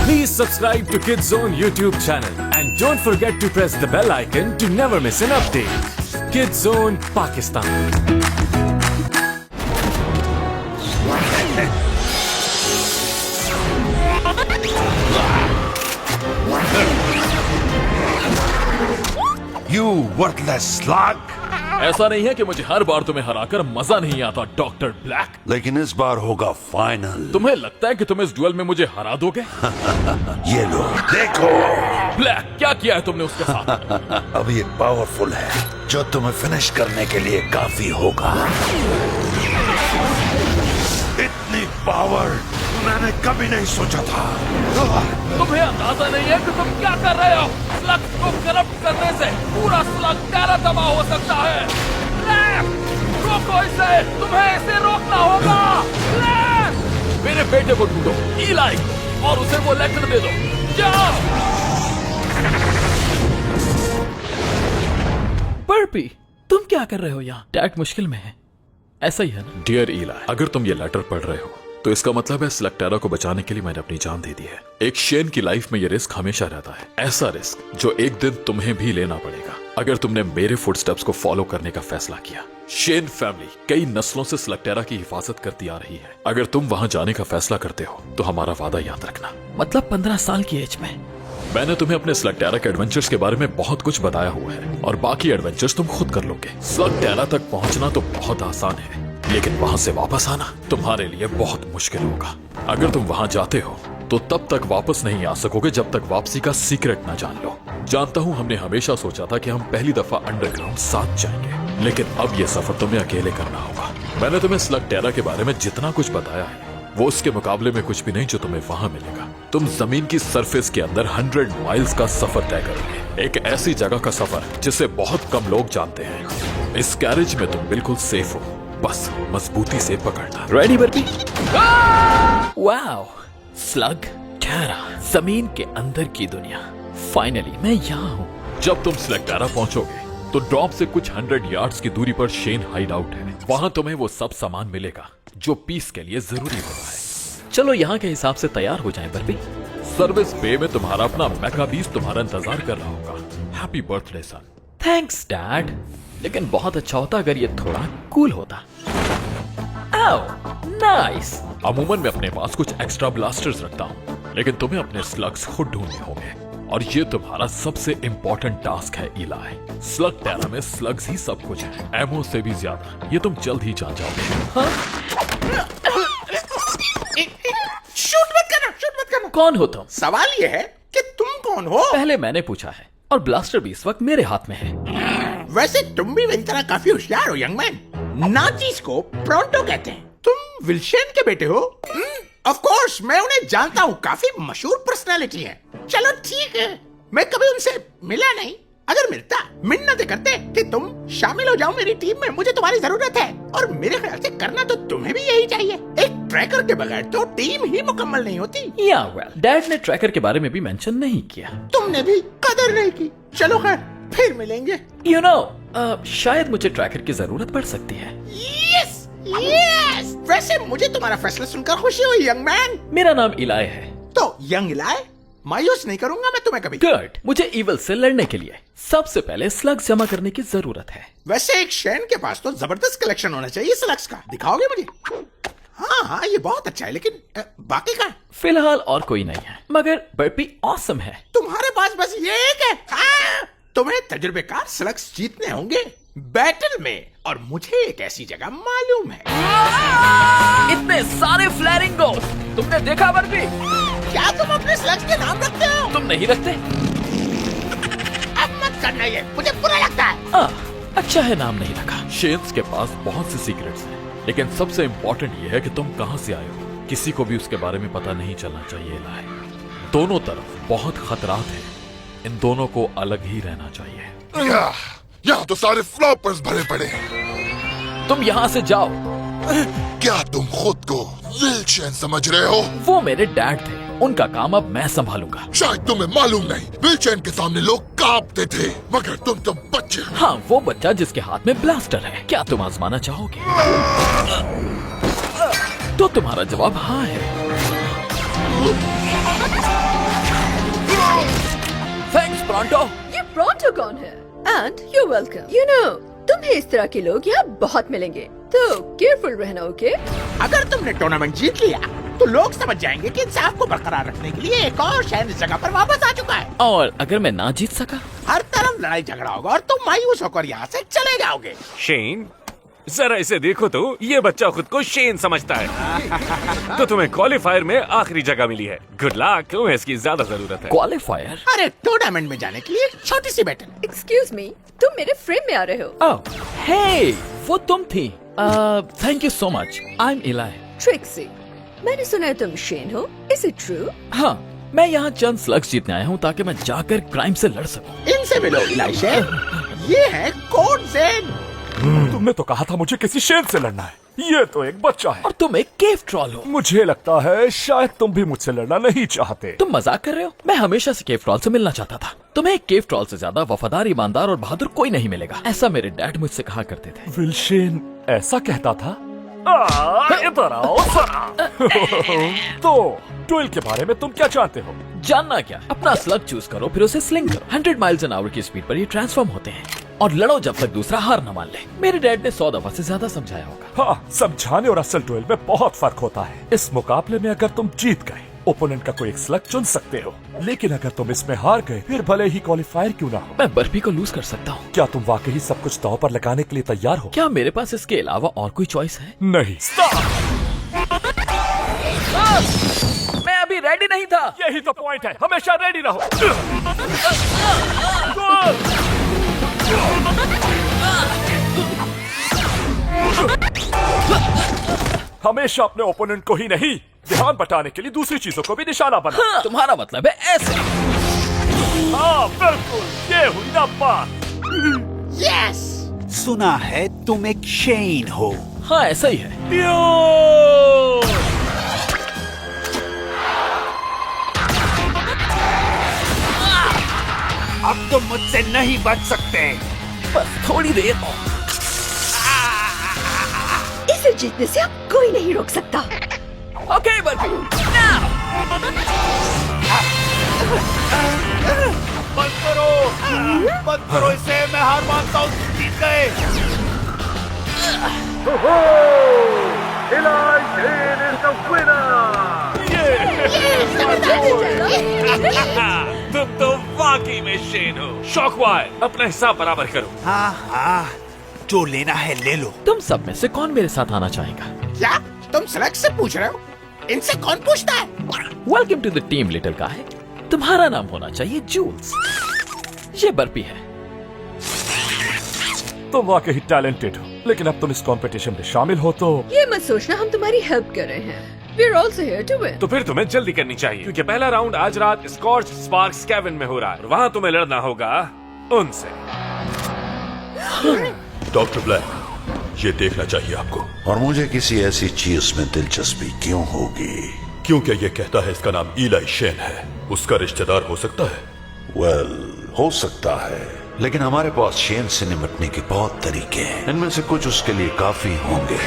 Please subscribe to Kids Zone YouTube channel and don't forget to press the bell icon to never miss an update. Kids Zone Pakistan. You worthless slug! ऐसा नहीं है कि मुझे हर बार तुम्हें हराकर मजा नहीं आता डॉक्टर ब्लैक। लेकिन इस बार होगा फाइनल। तुम्हें लगता है कि तुम इस डुएल में मुझे हरा दोगे? ये लो, देखो। ब्लैक, क्या किया है तुमने उसके साथ? अब ये पावरफुल है, जो तुम्हें फिनिश करने के लिए काफी होगा। इतनी पावर मैंने कभी नहीं सोचा था। तुम्हें अंदाजा नहीं है कि तुम क्या कर रहे हो? स्लग्स को करप्ट करने से पूरा स्लग टेरा तबाह हो सकता है। ब्लैक, रोको इसे, तुम्हें इसे रोकना होगा। ब्लैक, मेरे बेटे को ढूंढो, इलाई, और उसे वो लेटर दे दो। जाओ। बर्पी, तुम क्या कर रहे हो यहाँ? डैड मुश्किल में है, ऐसा ही है ना? डियर इलाई, अगर तुम ये लेटर पढ़ रहे हो तो इसका मतलब है स्लगटेरा को बचाने के लिए मैंने अपनी जान दे दी है। एक शेन की लाइफ में ये रिस्क हमेशा रहता है, ऐसा रिस्क जो एक दिन तुम्हें भी लेना पड़ेगा अगर तुमने मेरे फुटस्टेप्स को फॉलो करने का फैसला किया। शेन फैमिली कई नस्लों से स्लगटेरा की हिफाजत करती आ रही है। अगर तुम वहां जाने का फैसला करते हो तो हमारा वादा याद रखना। मतलब 15 साल की एज में? मैंने तुम्हें अपने स्लगटेरा के एडवेंचर्स के बारे में बहुत कुछ बताया हुआ है और बाकी एडवेंचर्स तुम खुद कर लोगे। स्लगटेरा तक पहुंचना तो बहुत आसान है, लेकिन वहां से वापस आना तुम्हारे लिए बहुत मुश्किल होगा। अगर तुम वहां जाते हो तो तब तक वापस नहीं आ सकोगे जब तक वापसी का सीक्रेट ना जान लो। जानता हूं हमने हमेशा सोचा था कि हम पहली दफा अंडरग्राउंड साथ जाएंगे, लेकिन अब यह सफर तुम्हें अकेले करना होगा। मैंने तुम्हें स्लगटेरा के बारे में जितना कुछ बताया है वो उसके मुकाबले में कुछ भी नहीं जो तुम्हें वहां मिलेगा। तुम जमीन की सरफेस के अंदर 100 माइल्स का सफर तय करोगे, एक ऐसी जगह का सफर जिसे बहुत कम लोग जानते हैं। इस कैरेज में तुम बिल्कुल सेफ हो, बस मजबूती से पकड़ना। Ready burpee? वाओ, स्लग टेरा, जमीन के अंदर की दुनिया। फाइनली मैं यहाँ हूँ। जब तुम स्लगटेरा पहुंचोगे तो ड्रॉप से कुछ 100 यार्ड्स की दूरी पर शेन हाइड आउट है। वहां तुम्हें वो सब सामान मिलेगा जो पीस के लिए जरूरी होता है। चलो यहाँ के हिसाब से तैयार हो जाएं बर्पी। सर्विस बे में तुम्हारा अपना मेका बीस्ट तुम्हारा इंतजार कर रहा होगा। हैप्पी बर्थडे सन। थैंक्स डैड, लेकिन बहुत अच्छा होता अगर ये थोड़ा कूल होता। नाइस। अमूमन मैं अपने पास कुछ एक्स्ट्रा ब्लास्टर्स रखता हूँ, लेकिन तुम्हें अपने स्लग्स खुद ढूंढने होंगे और ये तुम्हारा सबसे इम्पोर्टेंट टास्क है इलाई। स्लगटेरा में स्लग्स ही सब कुछ है, एमओ से भी ज्यादा। ये तुम जल्द ही जान जाओगे। हाँ? शूट मत करना। कौन हो तुम? सवाल ये है कि तुम कौन हो? पहले मैंने पूछा है और ब्लास्टर भी इस वक्त मेरे हाथ में है। वैसे तुम भी मेरी तरह काफी होशियार हो यंग मैन। नाजीज को प्रोंटो कहते हैं। तुम विल्शेन के बेटे हो? ऑफ कोर्स मैं उन्हें जानता हूँ, काफी मशहूर पर्सनालिटी है। चलो ठीक है, मैं कभी उनसे मिला नहीं। अगर मिलता मिन्नतें करते कि तुम शामिल हो जाओ मेरी टीम में, मुझे तुम्हारी जरूरत है। और मेरे ख्याल से करना तो तुम्हें भी यही चाहिए। एक ट्रैकर के बगैर तो टीम ही मुकम्मल नहीं होती। या वेल, डैड ने ट्रैकर के बारे में भी मेंशन नहीं किया। तुमने भी कदर नहीं की। चलो खैर, फिर मिलेंगे। यू नो, शायद मुझे ट्रैकर की जरूरत पड़ सकती है। Yes yes. वैसे मुझे तुम्हारा फैसला सुनकर खुशी हुई यंग मैन। मेरा नाम इलाई है। तो यंग इलाई, मायूस नहीं करूंगा मैं तुम्हें कभी। गुड। मुझे इवल से लड़ने के लिए सबसे पहले स्लग्स जमा करने की जरूरत है। वैसे एक शेन के पास तो जबरदस्त कलेक्शन होना चाहिए स्लग्स का। दिखाओगे मुझे? हाँ, ये बहुत अच्छा है, लेकिन बाकी का? फिलहाल और कोई नहीं है, मगर बर्पी ऑसम है। तुम्हारे पास बस ये एक है? हाँ, तुम्हें तजुर्बेकार स्लग्स जीतने होंगे बैटल में, और मुझे एक ऐसी जगह मालूम है। इतने सारे फ्लैरिंगो तुमने देखा बर्पी? क्या तुम अपने स्लग्स के नाम रखते हो? तुम नहीं रखते? अब मत करना, ये मुझे बुरा लगता है। अच्छा है नाम नहीं रखा। शेन्स के पास बहुत से सीक्रेट्स हैं, लेकिन सबसे इम्पोर्टेंट ये है कि तुम कहां से आए हो। किसी को भी उसके बारे में पता नहीं चलना चाहिए इलाई। दोनों तरफ बहुत खतरात हैं, इन दोनों को अलग ही रहना चाहिए। यहाँ तो सारे फ्लॉपर्स भरे पड़े हैं। तुम यहाँ से जाओ। क्या तुम खुद को विल्शन समझ रहे हो? वो मेरे डैड थे, उनका काम अब मैं संभालूंगा। शायद तुम्हें मालूम नहीं, विल्शन के सामने लोग कांपते थे, मगर तुम तो बच्चे हो। हाँ, वो बच्चा जिसके हाथ में ब्लास्टर है। क्या तुम आजमाना चाहोगे? तो तुम्हारा जवाब हाँ है। प्रॉन्टो कौन है? And you welcome. You know, तुम्हें इस तरह के लोग यहाँ बहुत मिलेंगे, तो केयरफुल रहना, ओके? अगर तुमने टूर्नामेंट जीत लिया तो लोग समझ जाएंगे कि इंसाफ को बरकरार रखने के लिए एक और शहर इस जगह पर वापस आ चुका है। और अगर मैं ना जीत सका? हर तरफ लड़ाई झगड़ा होगा और तुम मायूस होकर यहाँ से चले जाओगे। शेन, जरा इसे देखो तो, ये बच्चा खुद को शेन समझता है। तो तुम्हें क्वालिफायर में आखिरी जगह मिली है। गुड लक, तुम्हें इसकी ज्यादा जरूरत है। क्वालिफायर? अरे टूर्नामेंट में जाने के लिए एक छोटी सी बैटल। एक्सक्यूज मी, तुम मेरे फ्रेम में आ रहे हो? ओह, हे, वो तुम थी। Thank you so much. I am Eli. Trixie, मैंने सुना है तुम शेन हो, इज इट ट्रू? हाँ, मैं यहाँ चंद स्लग्स जीतने आया हूँ ताकि मैं जाकर क्राइम से लड़ सकूँ। इनसे मिलो इलाई शेन, ये है कोड ज़ेन। तुमने तो कहा था मुझे किसी शेर से लड़ना है, ये तो एक बच्चा है। और तुम एक केव ट्रॉल हो। मुझे लगता है शायद तुम भी मुझसे लड़ना नहीं चाहते। तुम मजाक कर रहे हो? मैं हमेशा से केव ट्रॉल से मिलना चाहता था। तुम्हें एक केव ट्रॉल से ज्यादा वफादार, ईमानदार और बहादुर कोई नहीं मिलेगा, ऐसा मेरे डैड मुझसे कहा करते थे। विल्शेन ऐसा कहता था? इधर आओ जरा। तो ट्वेल के बारे में तुम क्या जानते हो? जानना क्या? अपना स्लग चूज करो, फिर उसे स्लिंग करो। 100 माइल्स एन आवर की स्पीड पर ये ट्रांसफॉर्म होते हैं और लड़ो जब तक दूसरा हार न मान ले। मेरे डैड ने 100 दफा से ज्यादा समझाया होगा। हाँ, समझाने और असल ट्वेल में बहुत फर्क होता है। इस मुकाबले में अगर तुम जीत गए, ओपोनेंट का कोई एक स्लग चुन सकते हो, लेकिन अगर तुम इसमें हार गए, फिर भले ही क्वालिफायर क्यों ना हो, मैं बर्फी को लूज कर सकता हूँ। क्या तुम वाकई सब कुछ दांव पर लगाने के लिए तैयार हो? क्या मेरे पास इसके अलावा और कोई चॉइस है? नहीं। मैं अभी रेडी नहीं था। यही तो पॉइंट है, हमेशा रेडी रहो। हमेशा अपने ओपोनेंट को ही नहीं, ध्यान बटाने के लिए दूसरी चीजों को भी निशाना बना। हाँ, तुम्हारा मतलब है ऐसे? हाँ बिल्कुल, ये हुई ना बात। यस, सुना है तुम एक शेन हो। हाँ, ऐसा ही है। अब तुम मुझसे नहीं बच सकते। बस थोड़ी देर और। इसे जीतने से अब कोई नहीं रोक सकता। ओके बर्फी, बंद करो इसे, मैं हार मानता हूँ, जीत गए। तुम तो वाकई में शेन हो। शॉकवाय, अपना हिस्सा बराबर करो। हाँ हाँ, जो लेना है ले लो। तुम सब में से कौन मेरे साथ आना चाहेगा? क्या तुम स्लग से पूछ रहे हो? इनसे कौन पूछता है? Welcome to the team little guy. तुम्हारा नाम होना चाहिए जूल्स। ये बर्फी है। तुम वाकई टैलेंटेड हो, लेकिन अब तुम इस कंपटीशन में शामिल हो तो ये मत सोचना हम तुम्हारी हेल्प कर रहे हैं। We're also here to win. तो फिर तुम्हें जल्दी करनी चाहिए, क्योंकि पहला राउंड आज रात स्कॉर्च स्पार्क्स केविन में हो रहा है और वहाँ तुम्हें लड़ना होगा उनसे। डॉक्टर ब्लैक, ये देखना चाहिए आपको। और मुझे किसी ऐसी चीज में दिलचस्पी क्यों होगी? क्योंकि ये कहता है इसका नाम इलाई शेन है। उसका रिश्तेदार हो सकता है? वेल, हो सकता है, लेकिन हमारे पास शेन से निपटने के बहुत तरीके हैं। इनमें से कुछ उसके लिए काफी होंगे।